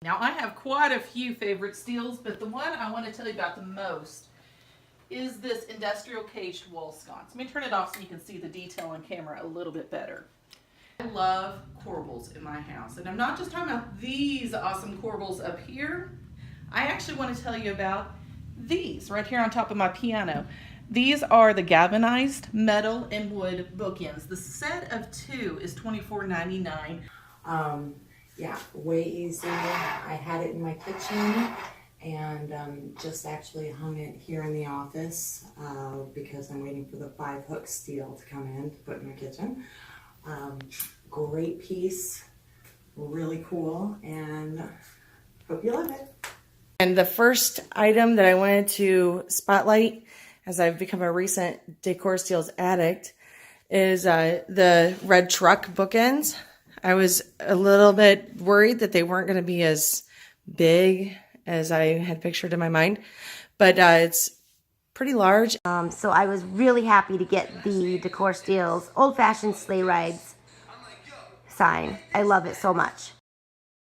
Now I have quite a few favorite steals, but the one I want to tell you about the most is this industrial caged wall sconce. Let me turn it off so you can see the detail on camera a little bit better. I love corbels in my house, and I'm not just talking about these awesome corbels up here. I actually want to tell you about these right here on top of my piano. These are the galvanized metal and wood bookends. The set of 2 is $24.99. Yeah, way easy. I had it in my kitchen and just actually hung it here in the office because I'm waiting for the 5-hook steel to come in to put in my kitchen. Great piece, really cool, and hope you love it. And the first item that I wanted to spotlight, as I've become a recent Decor Steals addict, is the red truck bookends. I was a little bit worried that they weren't going to be as big as I had pictured in my mind, but it's pretty large. So I was really happy to get the Decor Steals Old Fashioned Sleigh Rides sign. I love it so much.